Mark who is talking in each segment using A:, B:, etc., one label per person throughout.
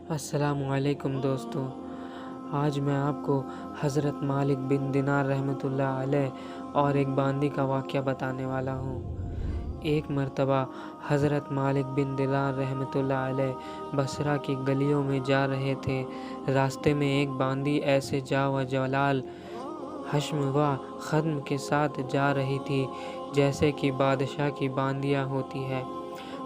A: السلام علیکم دوستو، آج میں آپ کو حضرت مالک بن دینار رحمۃ اللہ علیہ اور ایک باندی کا واقعہ بتانے والا ہوں۔ ایک مرتبہ حضرت مالک بن دینار رحمۃ اللہ علیہ بصرہ کی گلیوں میں جا رہے تھے۔ راستے میں ایک باندی ایسے جا و جلال، حشم و خدم کے ساتھ جا رہی تھی جیسے کہ بادشاہ کی باندیاں ہوتی ہے۔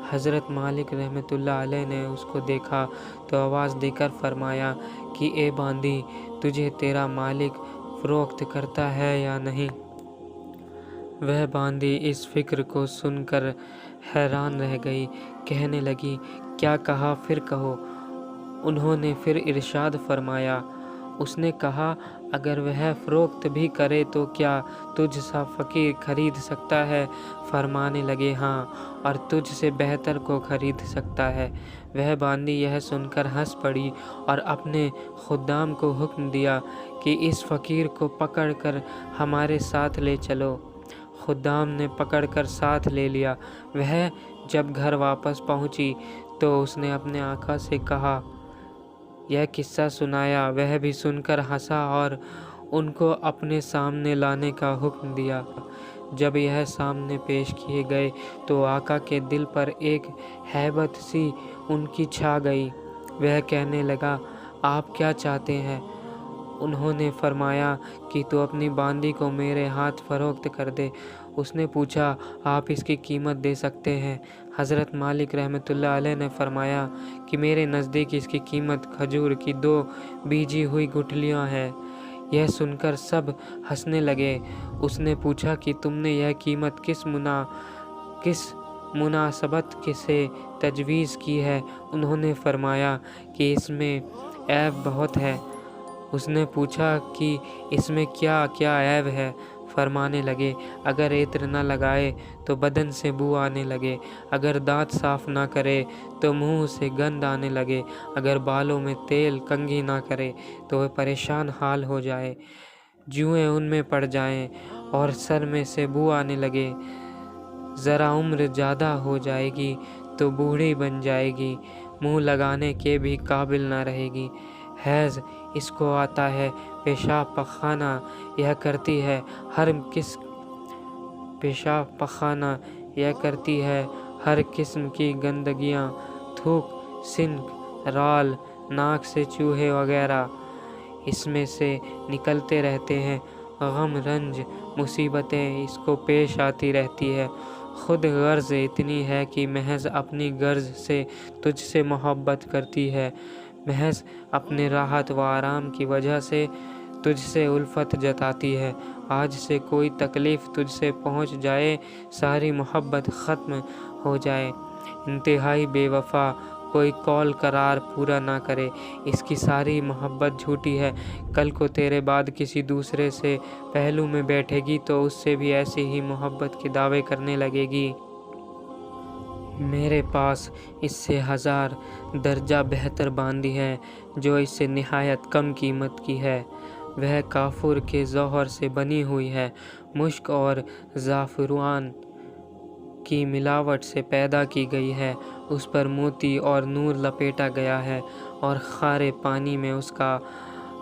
A: حضرت مالک رحمۃ اللہ علیہ نے اس کو دیکھا تو آواز دے کر فرمایا کہ اے باندی، تجھے تیرا مالک فروخت کرتا ہے یا نہیں؟ وہ باندی اس فکر کو سن کر حیران رہ گئی، کہنے لگی کیا کہا؟ پھر کہو۔ انہوں نے پھر ارشاد فرمایا، اس نے کہا اگر وہ فروخت بھی کرے تو کیا تجھ سا فقیر خرید سکتا ہے؟ فرمانے لگے ہاں، اور تجھ سے بہتر کو خرید سکتا ہے۔ وہ باندی یہ سن کر ہنس پڑی اور اپنے خدام کو حکم دیا کہ اس فقیر کو پکڑ کر ہمارے ساتھ لے چلو۔ خدام نے پکڑ کر ساتھ لے لیا۔ وہ جب گھر واپس پہنچی تو اس نے اپنے آقا سے کہا، یہ قصہ سنایا۔ وہ بھی سن کر ہنسا اور ان کو اپنے سامنے لانے کا حکم دیا۔ جب یہ سامنے پیش کیے گئے تو آقا کے دل پر ایک ہیبت سی ان کی چھا گئی۔ وہ کہنے لگا، آپ کیا چاہتے ہیں؟ انہوں نے فرمایا کہ تو اپنی باندی کو میرے ہاتھ فروخت کر دے۔ اس نے پوچھا، آپ اس کی قیمت دے سکتے ہیں؟ حضرت مالک رحمۃ اللہ علیہ نے فرمایا کہ میرے نزدیک اس کی قیمت کھجور کی 2 بیجی ہوئی گٹھلیاں ہے۔ یہ سن کر سب ہنسنے لگے۔ اس نے پوچھا کہ تم نے یہ قیمت کس مناسبت سے تجویز کی ہے؟ انہوں نے فرمایا کہ اس میں عیب بہت ہے۔ اس نے پوچھا کہ اس میں کیا کیا عیب ہے؟ فرمانے لگے، اگر عطر نہ لگائے تو بدن سے بو آنے لگے، اگر دانت صاف نہ کرے تو منہ سے گند آنے لگے، اگر بالوں میں تیل کنگھی نہ کرے تو وہ پریشان حال ہو جائے، جوئیں ان میں پڑ جائیں اور سر میں سے بو آنے لگے، ذرا عمر زیادہ ہو جائے گی تو بوڑھی بن جائے گی، منہ لگانے کے بھی قابل نہ رہے گی، حیض اس کو آتا ہے، پیشاب پخانہ یہ کرتی ہے، ہر قسم کی گندگیاں، تھوک، سنک، رال، ناک سے چوہے وغیرہ اس میں سے نکلتے رہتے ہیں، غم رنج مصیبتیں اس کو پیش آتی رہتی ہے، خود غرض اتنی ہے کہ محض اپنی غرض سے تجھ سے محبت کرتی ہے، محض اپنے راحت و آرام کی وجہ سے تجھ سے الفت جتاتی ہے، آج سے کوئی تکلیف تجھ سے پہنچ جائے ساری محبت ختم ہو جائے، انتہائی بے وفا، کوئی قول قرار پورا نہ کرے، اس کی ساری محبت جھوٹی ہے، کل کو تیرے بعد کسی دوسرے سے پہلو میں بیٹھے گی تو اس سے بھی ایسی ہی محبت کے دعوے کرنے لگے گی۔ میرے پاس اس سے 1000 درجہ بہتر باندی ہے جو اس سے نہایت کم قیمت کی ہے۔ وہ کافور کے جوہر سے بنی ہوئی ہے، مشک اور زعفران کی ملاوٹ سے پیدا کی گئی ہے، اس پر موتی اور نور لپیٹا گیا ہے، اور خارے پانی میں اس کا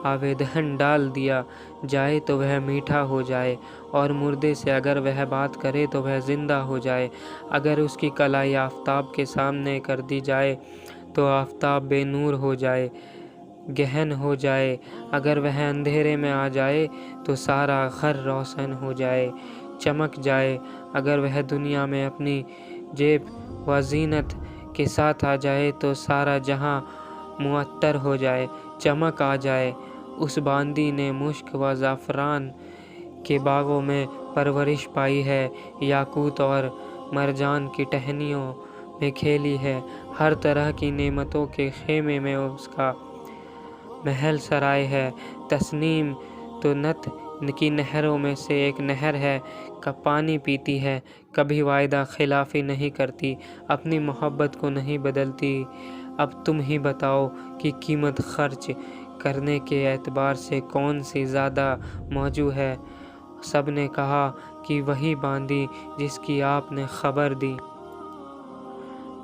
A: آویدن ڈال دیا جائے تو وہ میٹھا ہو جائے، اور مردے سے اگر وہ بات کرے تو وہ زندہ ہو جائے، اگر اس کی کلائی آفتاب کے سامنے کر دی جائے تو آفتاب بے نور ہو جائے، گہن ہو جائے، اگر وہ اندھیرے میں آ جائے تو سارا گھر روشن ہو جائے، چمک جائے، اگر وہ دنیا میں اپنی جیب و زینت کے ساتھ آ جائے تو سارا جہاں معطر ہو جائے، چمک آ جائے۔ اس باندی نے مشک و زعفران کے باغوں میں پرورش پائی ہے، یاقوت اور مرجان کی ٹہنیوں میں کھیلی ہے، ہر طرح کی نعمتوں کے خیمے میں اس کا محل سرائے ہے، تسنیم تو نت کی نہروں میں سے ایک نہر ہے، کا پانی پیتی ہے، کبھی وعدہ خلافی نہیں کرتی، اپنی محبت کو نہیں بدلتی۔ اب تم ہی بتاؤ کہ قیمت خرچ کرنے کے اعتبار سے کون سی زیادہ موجوں ہے؟ سب نے کہا کہ وہی باندی جس کی آپ نے خبر دی۔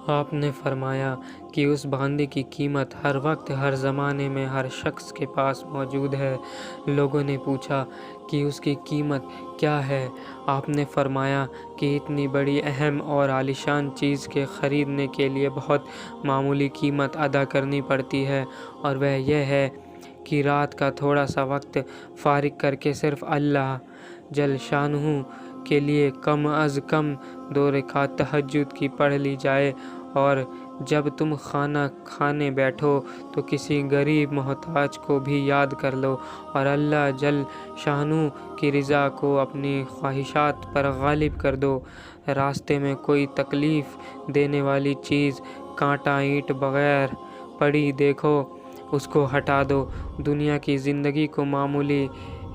A: آپ نے فرمایا کہ اس باندی کی قیمت ہر وقت ہر زمانے میں ہر شخص کے پاس موجود ہے۔ لوگوں نے پوچھا کہ اس کی قیمت کیا ہے؟ آپ نے فرمایا کہ اتنی بڑی اہم اور عالیشان چیز کے خریدنے کے لیے بہت معمولی قیمت ادا کرنی پڑتی ہے، اور وہ یہ ہے کہ رات کا تھوڑا سا وقت فارغ کر کے صرف اللہ جل شانہ کے لیے کم از کم 2 رکعت تہجد کی پڑھ لی جائے، اور جب تم کھانا کھانے بیٹھو تو کسی غریب محتاج کو بھی یاد کر لو، اور اللہ جل شانہ کی رضا کو اپنی خواہشات پر غالب کر دو۔ راستے میں کوئی تکلیف دینے والی چیز، کانٹا اینٹ بغیر پڑی دیکھو، اس کو ہٹا دو۔ دنیا کی زندگی کو معمولی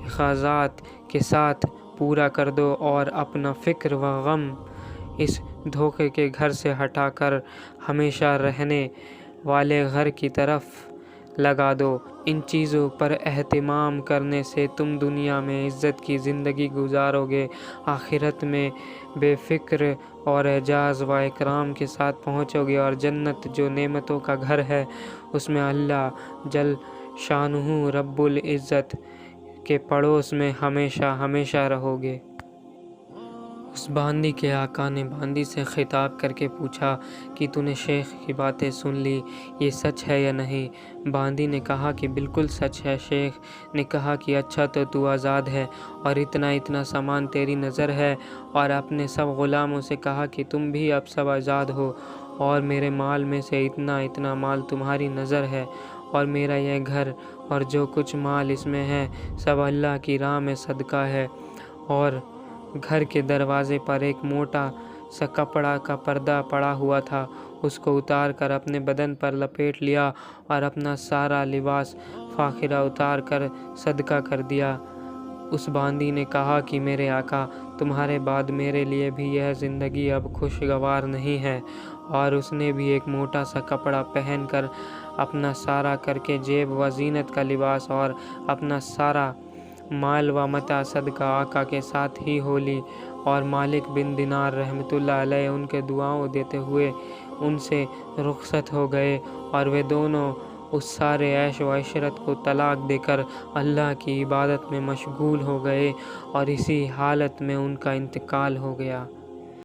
A: اخراجات کے ساتھ پورا کر دو، اور اپنا فکر و غم اس دھوکے کے گھر سے ہٹا کر ہمیشہ رہنے والے گھر کی طرف لگا دو۔ ان چیزوں پر اہتمام کرنے سے تم دنیا میں عزت کی زندگی گزارو گے، آخرت میں بے فکر اور اعزاز و اکرام کے ساتھ پہنچو گے، اور جنت جو نعمتوں کا گھر ہے، اس میں اللہ جل شانہ رب العزت کے پڑوس میں ہمیشہ ہمیشہ رہو گے۔ اس باندی کے آقا نے باندی سے خطاب کر کے پوچھا کہ تو نے شیخ کی باتیں سن لی، یہ سچ ہے یا نہیں؟ باندی نے کہا کہ بالکل سچ ہے۔ شیخ نے کہا کہ اچھا، تو آزاد ہے اور اتنا سامان تیری نظر ہے، اور اپنے سب غلاموں سے کہا کہ تم بھی اب سب آزاد ہو، اور میرے مال میں سے اتنا مال تمہاری نظر ہے، اور میرا یہ گھر اور جو کچھ مال اس میں ہے سب اللہ کی راہ میں صدقہ ہے۔ اور گھر کے دروازے پر ایک موٹا سا کپڑا کا پردہ پڑا ہوا تھا، اس کو اتار کر اپنے بدن پر لپیٹ لیا، اور اپنا سارا لباس فاخرہ اتار کر صدقہ کر دیا۔ اس باندی نے کہا کہ میرے آقا، تمہارے بعد میرے لیے بھی یہ زندگی اب خوشگوار نہیں ہے، اور اس نے بھی ایک موٹا سا کپڑا پہن کر اپنا سارا کر کے جیب و زینت کا لباس اور اپنا سارا مال و متاع صدقہ آقا کے ساتھ ہی ہو لی، اور مالک بن دینار رحمۃ اللہ علیہ ان کے دعاؤں دیتے ہوئے ان سے رخصت ہو گئے، اور وہ دونوں اس سارے عیش و عشرت کو طلاق دے کر اللہ کی عبادت میں مشغول ہو گئے، اور اسی حالت میں ان کا انتقال ہو گیا۔